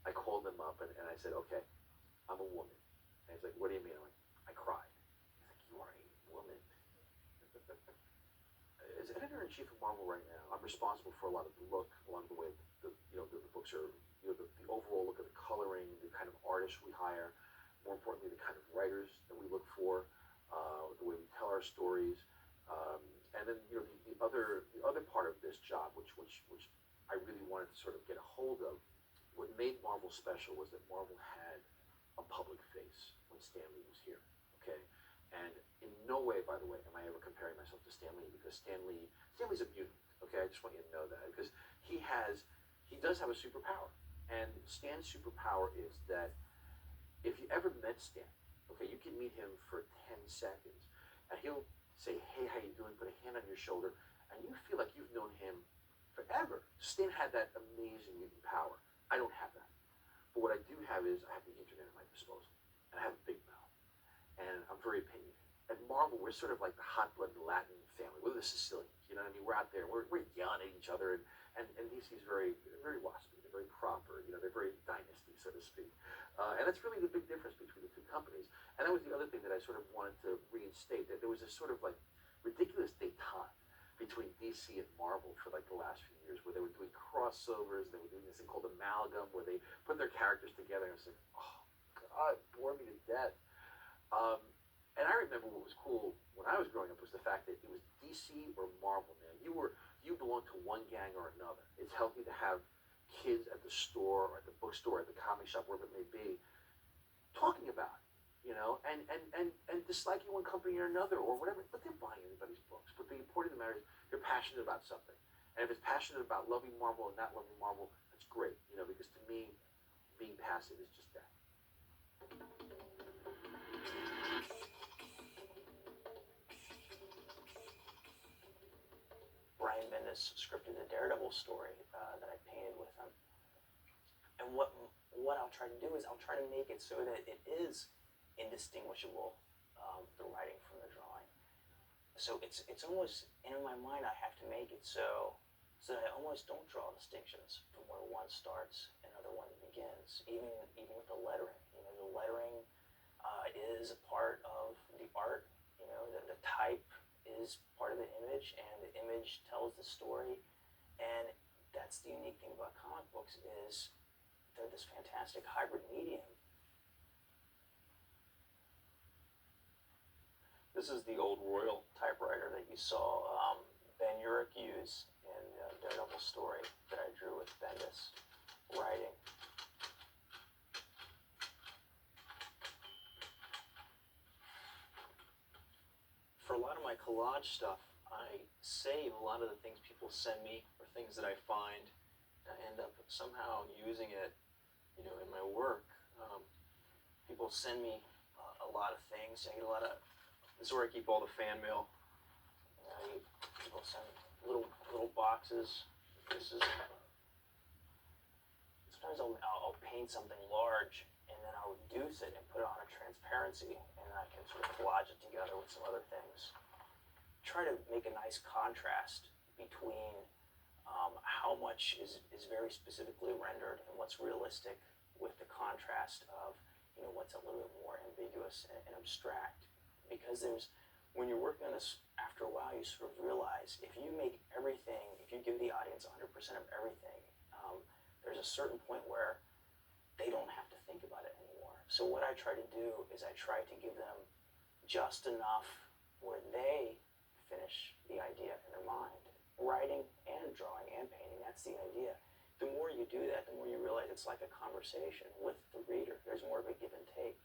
I called him up and I said, okay, I'm a woman. And he's like, what do you mean? I'm like, I cried. He's like, you are a woman. As editor-in-chief of Marvel right now, I'm responsible for a lot of the look, a lot of the way the books are, the overall look of the coloring, the kind of artists we hire, more importantly, the kind of writers that we look for, the way we tell our stories, and then the other part of this job, which I really wanted to sort of get a hold of. What made Marvel special was that Marvel had a public face when Stan Lee was here. Okay, and in no way, by the way, am I ever comparing myself to Stan Lee, because Stan Lee's a mutant. Okay, I just want you to know that, because he does have a superpower, and Stan's superpower is that if you ever met Stan, okay, you can meet him for 10 seconds, and he'll say, hey, how you doing? Put a hand on your shoulder, and you feel like you've known him forever. Stan had that amazing mutant power. I don't have that. But what I do have is I have the internet at my disposal, and I have a big mouth, and I'm very opinionated. At Marvel, we're sort of like the hot-blooded Latin family. We're the Sicilians, you know what I mean? We're out there, we're yelling at each other, and DC's very waspy, they're very proper, they're very dynasty, so to speak. And that's really the big difference between the two companies. And that was the other thing that I sort of wanted to reinstate, that there was this sort of like ridiculous detente between DC and Marvel for like the last few years, where they were doing crossovers, they were doing this thing called amalgam, where they put their characters together, and it's like, oh God, it bore me to death. And I remember what was cool when I was growing up was the fact that it was DC or Marvel, man. You belong to one gang or another. It's healthy to have kids at the store or at the bookstore, at the comic shop, wherever it may be, talking about it, and disliking one company or another or whatever. But they're buying anybody's books. But the important matter is they're passionate about something. And if it's passionate about loving Marvel and not loving Marvel, that's great, because to me, being passive is just that. Brian Bendis scripted the Daredevil story that I painted with him. And what I'll try to do is I'll try to make it so that it is indistinguishable, the writing from the drawing. So it's almost, in my mind, I have to make it so that I almost don't draw distinctions from where one starts and another one begins, even with the lettering. The lettering is a part of the art. The type is part of the image, and the image tells the story. And that's the unique thing about comic books, is they're this fantastic hybrid medium. This is the old Royal typewriter that you saw Ben Urich use in the Daredevil story that I drew with Bendis writing. For a lot of my collage stuff, I save a lot of the things people send me or things that I find. I end up somehow using it, in my work. People send me a lot of things. I get a lot of. This is where I keep all the fan mail. People send little boxes. This is. Sometimes I'll paint something large, and then I'll reduce it and put it on a transparency, and I can sort of collage it together with some other things. Try to make a nice contrast between how much is very specifically rendered and what's realistic, with the contrast of what's a little bit more ambiguous and abstract. Because when you're working on this, after a while you sort of realize if you make everything, if you give the audience 100% of everything, there's a certain point where they don't have to think about it anymore. So what I try to do is I try to give them just enough where they finish the idea in their mind. Writing and drawing and painting, that's the idea. The more you do that, the more you realize it's like a conversation with the reader. There's more of a give and take.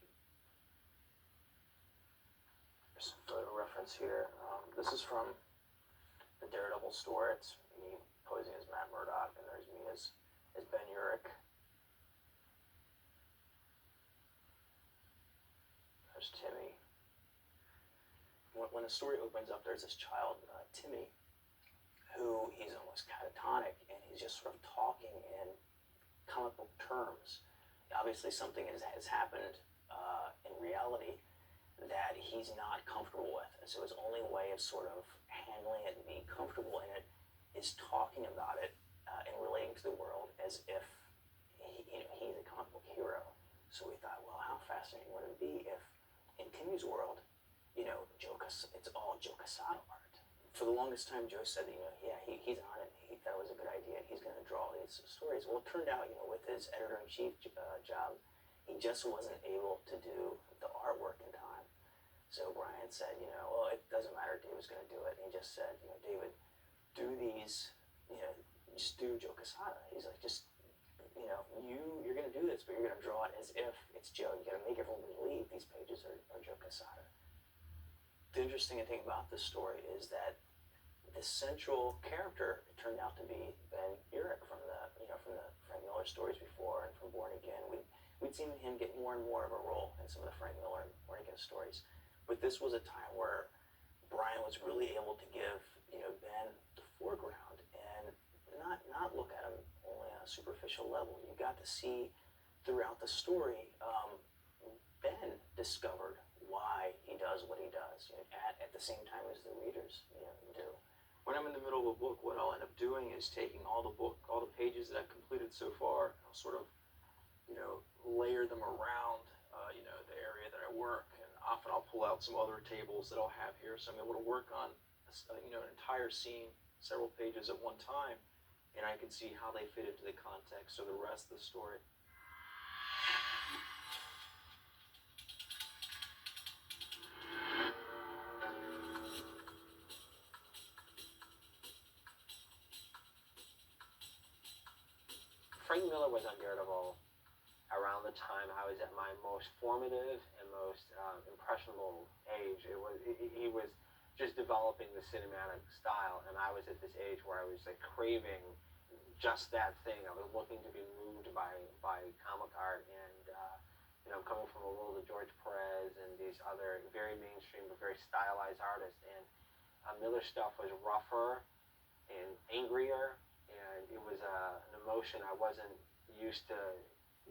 There's a photo reference here. This is from the Daredevil story. It's me posing as Matt Murdock, and there's me as Ben Urich. when the story opens up, there's this child, Timmy, who he's almost catatonic, and he's just sort of talking in comic book terms. Obviously, something has happened in reality that he's not comfortable with, and so his only way of sort of handling it and being comfortable in it is talking about it and relating to the world as if he's a comic book hero. So we thought, well, how fascinating would it be if, in Timmy's world, it's all Joe Quesada art. For the longest time, Joe said, he's on it. He thought it was a good idea. He's going to draw these stories. Well, it turned out, with his editor-in-chief job, he just wasn't able to do the artwork in time. So Brian said, well, it doesn't matter. David's going to do it. And he just said, David, do these, just do Joe Quesada. He's like, you're going to do this, but you're going to draw it as if it's Joe. You got to make everyone believe these pages are Joe Quesada. The interesting thing about this story is that the central character turned out to be Ben Urich from the Frank Miller stories before, and from Born Again. We'd seen him get more and more of a role in some of the Frank Miller and Born Again stories, but this was a time where Brian was really able to give Ben the foreground and not look at him only on a superficial level. You got to see throughout the story Ben discovered why he does what he does at the same time as the readers do. When I'm in the middle of a book, what I'll end up doing is taking all the pages that I've completed so far, I'll sort of, layer them around, the area that I work, and often I'll pull out some other tables that I'll have here, so I'm able to work on, an entire scene, several pages at one time, and I can see how they fit into the context of the rest of the story. Frank Miller was on Daredevil around the time I was at my most formative and most impressionable age. He was just developing the cinematic style, and I was at this age where I was like craving just that thing. I was looking to be moved by comic art, and I'm coming from a world of George Perez and these other very mainstream but very stylized artists, and Miller's stuff was rougher and angrier, and it was an emotion I wasn't used to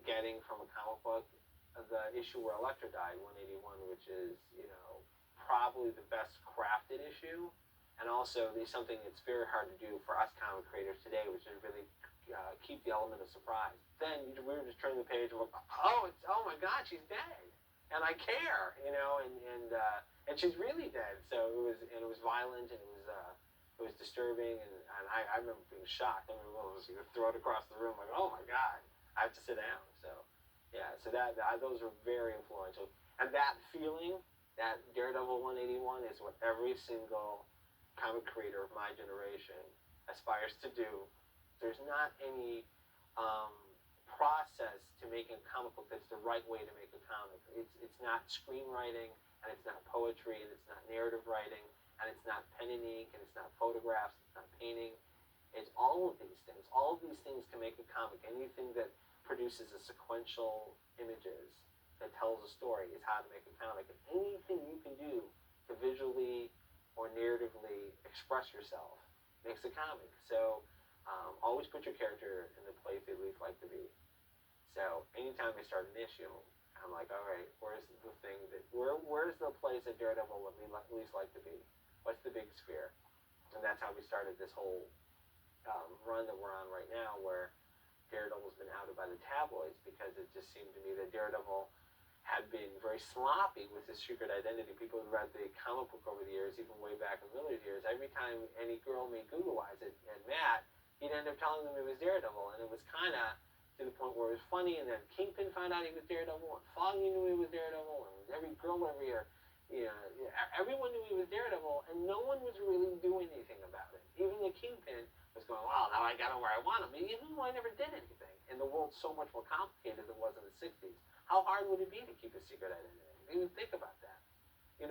getting from a comic book. The issue where Elektra died, 181, which is, probably the best crafted issue, and also there's something that's very hard to do for us comic creators today, which is really keep the element of surprise. Then we were just turning the page and we're like, oh my God, she's dead, and I care, and she's really dead. So it was violent, and it was disturbing, and I remember being shocked. I remember throw it across the room like, oh my God, I have to sit down. So yeah, so that those were very influential, and that feeling, that Daredevil 181 is what every single comic creator of my generation aspires to do. There's not any process to making a comic book that's the right way to make a comic. It's not screenwriting, and it's not poetry, and it's not narrative writing, and it's not pen and ink, and it's not photographs, it's not painting. It's all of these things. All of these things can make a comic. Anything that produces a sequential images that tells a story is how to make a comic. And anything you can do to visually or narratively express yourself makes a comic. So always put your character in the place they least like to be. So anytime I start an issue, I'm like, all right, where's the thing where's the place that Daredevil would least like to be? What's the big sphere? And that's how we started this whole run that we're on right now, where Daredevil's been outed by the tabloids, because it just seemed to me that Daredevil had been very sloppy with his secret identity. People who read the comic book over the years, even way back in Miller's years, every time any girl made Google Eyes at Matt, he'd end up telling them it was Daredevil, and it was kind of to the point where it was funny, and then Kingpin found out he was Daredevil, and Foggy knew he was Daredevil, and every girl every year, everyone knew he was Daredevil, and no one was really doing anything about it. Even the Kingpin was going, well, now I got him where I want him, even though I never did anything. And the world's so much more complicated than it was in the 60s. How hard would it be to keep a secret identity? Even think about that.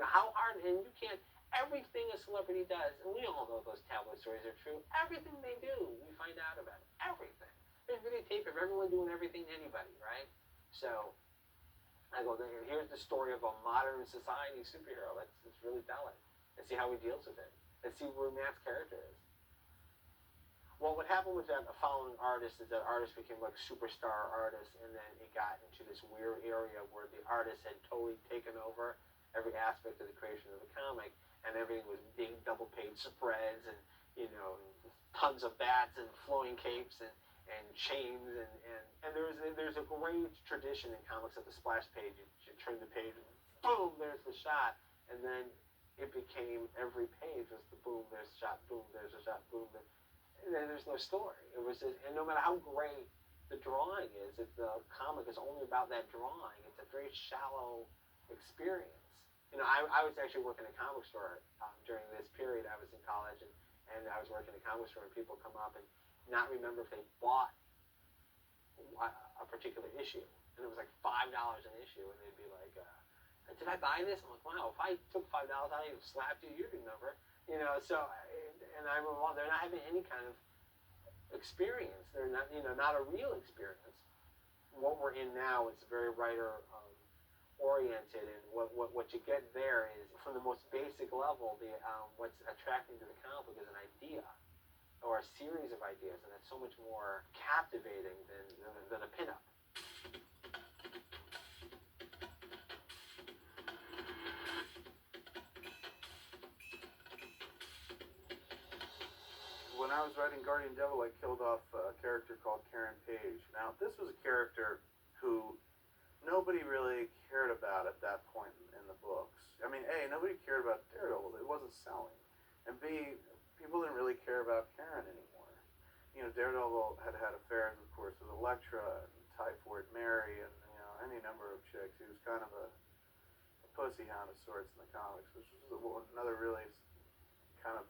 How hard, and you can't, everything a celebrity does, and we all know those tabloid stories are true, everything they do, we find out about it. Everything. There's videotape of everyone doing everything to anybody, right? So, I go, here's the story of a modern society superhero. It's really telling. and see how he deals with it, and see where Matt's character is. Well, what happened with that following artist is that artist became like superstar artist, and then it got into this weird area where the artist had totally taken over every aspect of the creation of the comic, and everything was big double-page spreads, and tons of bats and flowing capes and chains, and there's a great tradition in comics of the splash page. You turn the page, and boom, there's the shot, and then it became every page was the boom, there's a shot, boom, there's a shot, boom, and then there's no story. It was just, and no matter how great the drawing is, if the comic is only about that drawing, it's a very shallow experience. I was actually working at a comic store during this period. I was in college, and I was working at a comic store, and people come up and not remember if they bought a particular issue, and it was like $5 an issue, and they'd be like, "Did I buy this?" I'm like, "Wow, if I took $5 out and slapped you, you'd remember." So, and I remember, well, they're not having any kind of experience. They're not, not a real experience. What we're in now is very writer oriented, and what you get there is, from the most basic level, the what's attracting to the comic book is an idea or a series of ideas, and that's so much more captivating than a pinup. When I was writing Guardian Devil, I killed off a character called Karen Page. Now, this was a character who nobody really cared about at that point in the books. I mean, A, nobody cared about Daredevil. It wasn't selling. And B, people didn't really care about Karen anymore. Daredevil had had affairs, of course, with Elektra and Typhoid Mary and, any number of chicks. He was kind of a pussy hound of sorts in the comics, which was another really kind of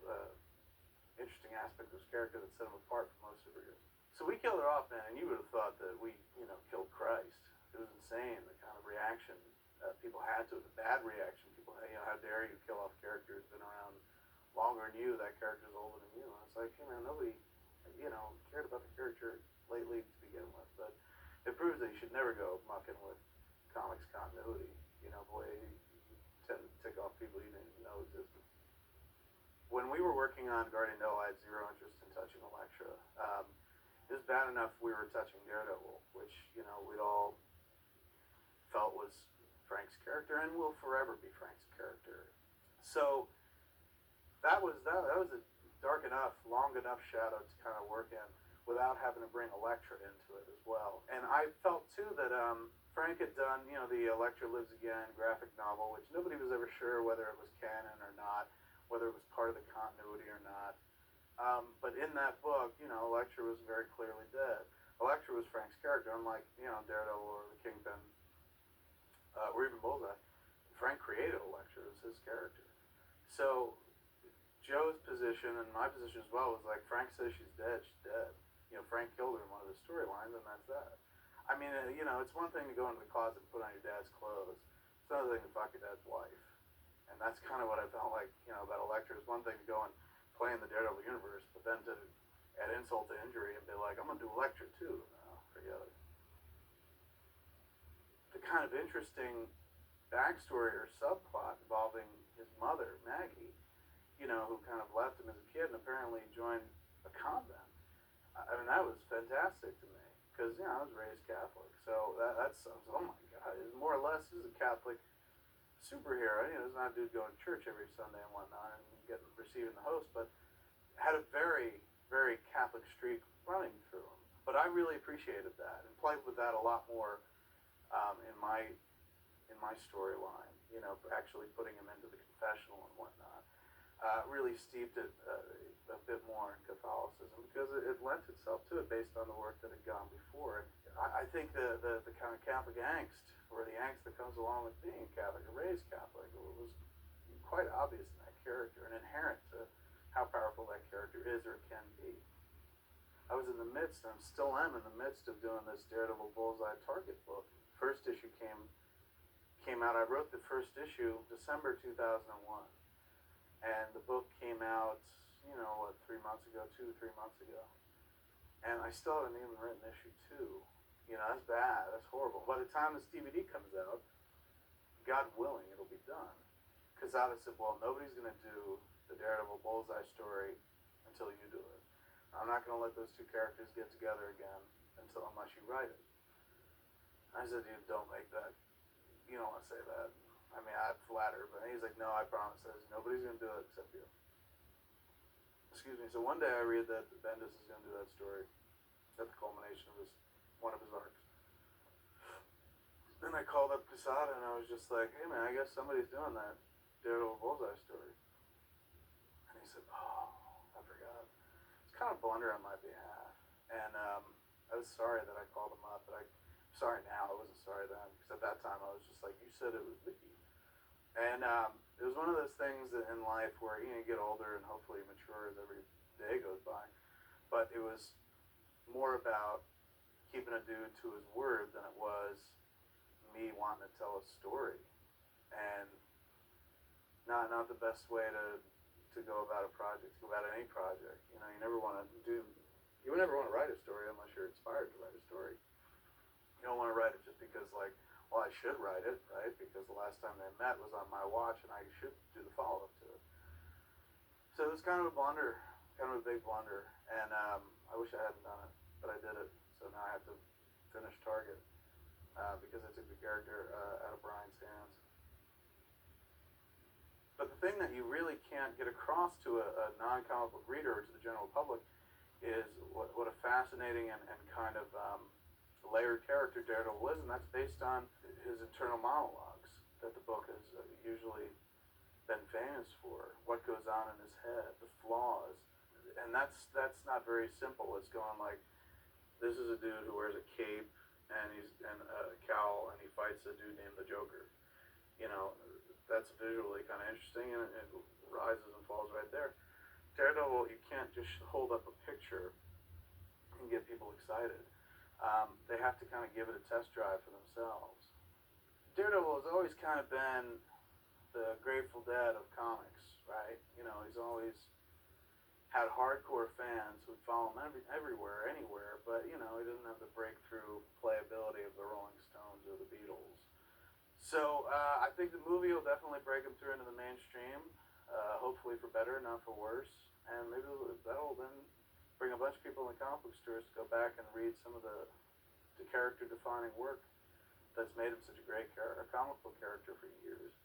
interesting aspect of his character that set him apart from most superheroes. So we killed her off, man, and you would have thought that we, killed Christ. It was insane, the kind of reaction people had to it, the bad reaction people had. How dare you kill off a character who's been around longer than you, that character's older than you. And it's like, hey man, nobody, cared about the character lately to begin with. But it proves that you should never go mucking with comics continuity. Boy, you tend to tick off people you didn't know existed. When we were working on Guardian Devil, I had zero interest in touching Elektra. It was bad enough we were touching Daredevil, which, we'd all felt was Frank's character and will forever be Frank's character. So that was a dark enough, long enough shadow to kind of work in without having to bring Elektra into it as well. And I felt too that Frank had done, the Elektra Lives Again graphic novel, which nobody was ever sure whether it was canon or not, whether it was part of the continuity or not. But in that book, Elektra was very clearly dead. Elektra was Frank's character, unlike, Daredevil or the Kingpin, or even Bullseye. Frank created Elektra as his character. So Joe's position and my position as well was like, Frank says she's dead, she's dead. Frank killed her in one of his storylines, and that's that. I mean, it's one thing to go into the closet and put on your dad's clothes. It's another thing to fuck your dad's wife. And that's kind of what I felt like, about Elektra. It's one thing to go and play in the Daredevil universe, but then to add insult to injury and be like, I'm going to do Elektra too. No, forget it. The kind of interesting backstory or subplot involving his mother, Maggie, who kind of left him as a kid and apparently joined a convent. I mean, that was fantastic to me because, I was raised Catholic. So that's, oh my God, more or less is a Catholic superhero. He's not a dude going to church every Sunday and whatnot and receiving the host, but had a very, very Catholic streak running through him. But I really appreciated that and played with that a lot more in my storyline. Actually putting him into the confessional and whatnot. Really steeped it a bit more in Catholicism because it lent itself to it based on the work that had gone before. And I think the kind of Catholic angst, or the angst that comes along with being Catholic or raised Catholic, was quite obvious in that character and inherent to how powerful that character is or can be. I was in the midst, and still am in the midst of doing this Daredevil Bullseye Target book. First issue came out. I wrote the first issue December 2001. And the book came out, 3 months ago, 2 to 3 months ago. And I still haven't even written issue 2. That's bad, that's horrible. By the time this DVD comes out, God willing, it'll be done. Quesada said, well, nobody's going to do the Daredevil Bullseye story until you do it. I'm not going to let those two characters get together again unless you write it. I said, dude, don't make that. You don't want to say that. I mean, I'd flatter, but he's like, no, I promise. I said, nobody's going to do it except you. Excuse me. So one day I read that Bendis is going to do that story at the culmination of one of his arcs. Then I called up Quesada and I was just like, hey man, I guess somebody's doing that Daredevil Bullseye story. And he said, oh, I forgot. It's kind of a blunder on my behalf. And I was sorry that I called him up, but I'm sorry now. I wasn't sorry then, because at that time I was just like, you said it was Vicky. And it was one of those things in life where you get older and hopefully mature as every day goes by. But it was more about keeping a dude to his word than it was me wanting to tell a story. And not the best way to go about a project, to go about any project. You know, you never want to write a story unless you're inspired to write a story. You don't want to write it just because, like, well, I should write it, right? Because the last time they met was on my watch and I should do the follow-up to it. So it was kind of a blunder, kind of a big blunder. And I wish I hadn't done it, but I did it. So now I have to finish Target because I took the character out of Brian's hands. But the thing that you really can't get across to a non-comic book reader or to the general public is what a fascinating and kind of layered character Daredevil is, and that's based on his internal monologues that the book has usually been famous for. What goes on in his head, the flaws, and that's not very simple. It's going like, this is a dude who wears a cape and a cowl and he fights a dude named the Joker. You know, that's visually kind of interesting, and it rises and falls right there. Daredevil, you can't just hold up a picture and get people excited. They have to kind of give it a test drive for themselves. Daredevil has always kind of been the Grateful Dead of comics, right? You know, he's always had hardcore fans who'd follow him everywhere, anywhere, but, you know, he doesn't have the breakthrough playability of the Rolling Stones or the Beatles. So I think the movie will definitely break him through into the mainstream, hopefully for better, not for worse. And maybe that'll then bring a bunch of people in the comic book stores to go back and read some of the character-defining work that's made him such a great comic book character for years.